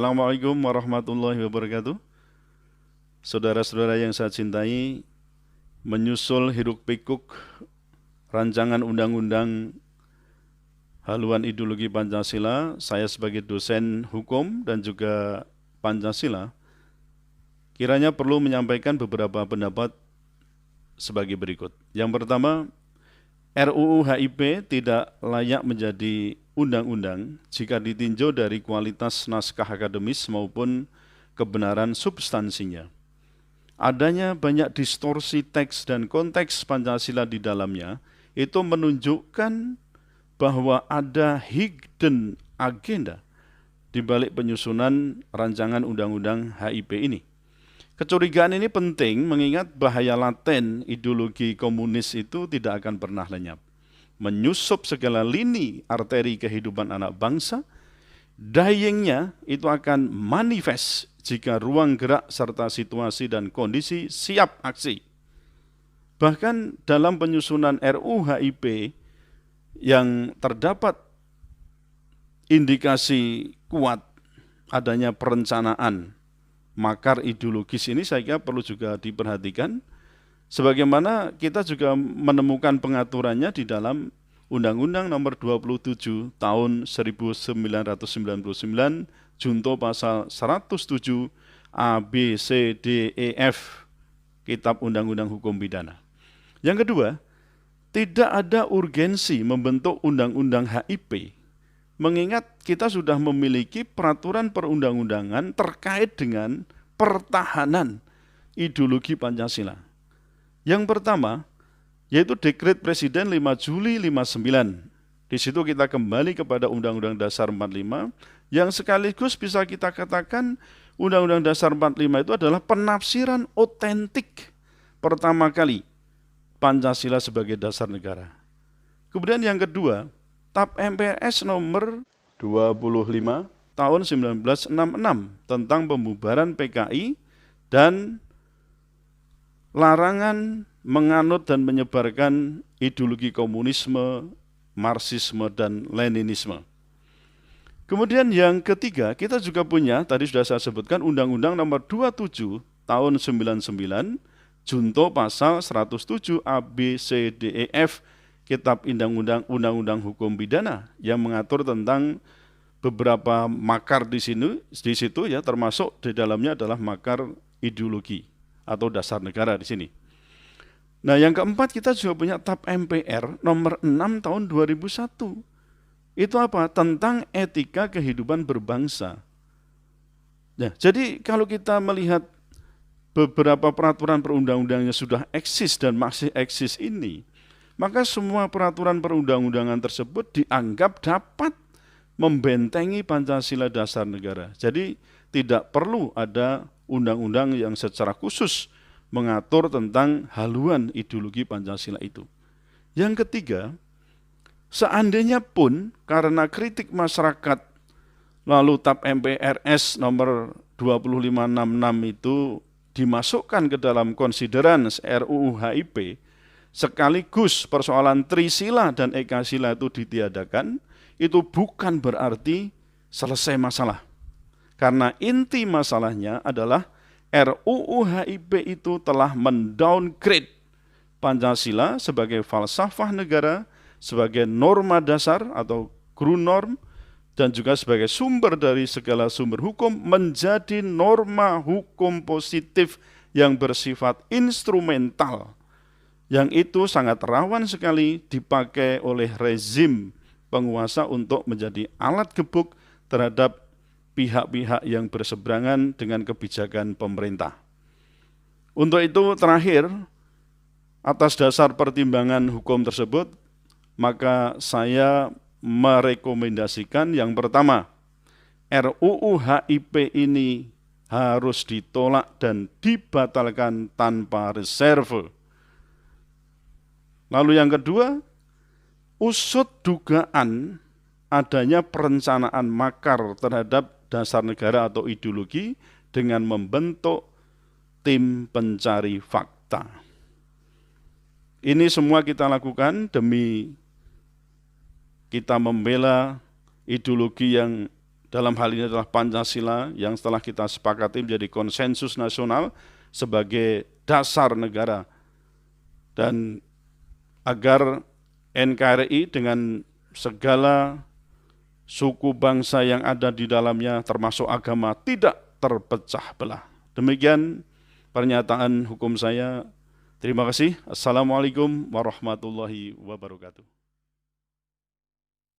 Assalamualaikum warahmatullahi wabarakatuh. Saudara-saudara yang saya cintai, menyusul hiruk-pikuk rancangan undang-undang haluan ideologi Pancasila, saya sebagai dosen hukum dan juga Pancasila, kiranya perlu menyampaikan beberapa pendapat sebagai berikut. Yang pertama, RUU HIP tidak layak menjadi undang-undang jika ditinjau dari kualitas naskah akademis maupun kebenaran substansinya. Adanya banyak distorsi teks dan konteks Pancasila di dalamnya itu menunjukkan bahwa ada hidden agenda di balik penyusunan rancangan undang-undang HIP ini. Kecurigaan ini penting mengingat bahaya laten ideologi komunis itu tidak akan pernah lenyap. Menyusup segala lini arteri kehidupan anak bangsa, dyingnya itu akan manifest jika ruang gerak serta situasi dan kondisi siap aksi. Bahkan dalam penyusunan RUU HIP yang terdapat indikasi kuat adanya perencanaan makar ideologis ini, saya kira perlu juga diperhatikan. Sebagaimana kita juga menemukan pengaturannya di dalam Undang-Undang Nomor 27 Tahun 1999 junto pasal 107 A, B, C, D, E, F Kitab Undang-Undang Hukum Pidana. Yang kedua, tidak ada urgensi membentuk Undang-Undang HIP, mengingat kita sudah memiliki peraturan perundang-undangan terkait dengan pertahanan ideologi Pancasila. Yang pertama, yaitu Dekret Presiden 5 Juli 59. Di situ kita kembali kepada Undang-Undang Dasar 45, yang sekaligus bisa kita katakan Undang-Undang Dasar 45 itu adalah penafsiran otentik pertama kali Pancasila sebagai dasar negara. Kemudian yang kedua, TAP MPRS nomor 25 tahun 1966 tentang pembubaran PKI dan larangan menganut dan menyebarkan ideologi komunisme, marxisme, dan leninisme. Kemudian yang ketiga, kita juga punya, tadi sudah saya sebutkan, Undang-Undang Nomor 27 Tahun 99, junto pasal 107 A, B, C, D, E, F Kitab Undang-Undang Hukum Pidana yang mengatur tentang beberapa makar di situ ya, termasuk di dalamnya adalah makar ideologi atau dasar negara di sini. Nah, yang keempat, kita juga punya TAP MPR nomor 6 tahun 2001. Itu apa? Tentang etika kehidupan berbangsa. Nah, jadi kalau kita melihat beberapa peraturan perundang-undangan sudah eksis dan masih eksis ini, maka semua peraturan perundang-undangan tersebut dianggap dapat membentengi Pancasila dasar negara. Jadi tidak perlu ada undang-undang yang secara khusus mengatur tentang haluan ideologi Pancasila itu. Yang ketiga, seandainya pun karena kritik masyarakat lalu TAP MPRS nomor 2566 itu dimasukkan ke dalam konsideran RUU HIP, sekaligus persoalan Trisila dan Ekasila itu ditiadakan, itu bukan berarti selesai masalah. Karena inti masalahnya adalah RUU HIP itu telah mendowngrade Pancasila sebagai falsafah negara, sebagai norma dasar atau Grundnorm, dan juga sebagai sumber dari segala sumber hukum menjadi norma hukum positif yang bersifat instrumental, yang itu sangat rawan sekali dipakai oleh rezim penguasa untuk menjadi alat gebuk terhadap pihak-pihak yang berseberangan dengan kebijakan pemerintah. Untuk itu terakhir, atas dasar pertimbangan hukum tersebut, maka saya merekomendasikan yang pertama, RUU HIP ini harus ditolak dan dibatalkan tanpa reserve. Lalu yang kedua, usut dugaan adanya perencanaan makar terhadap dasar negara atau ideologi dengan membentuk tim pencari fakta. Ini semua kita lakukan demi kita membela ideologi yang dalam hal ini adalah Pancasila yang setelah kita sepakati menjadi konsensus nasional sebagai dasar negara. Dan agar NKRI dengan segala suku bangsa yang ada di dalamnya termasuk agama tidak terpecah belah. Demikian pernyataan hukum saya. Terima kasih. Assalamualaikum warahmatullahi wabarakatuh.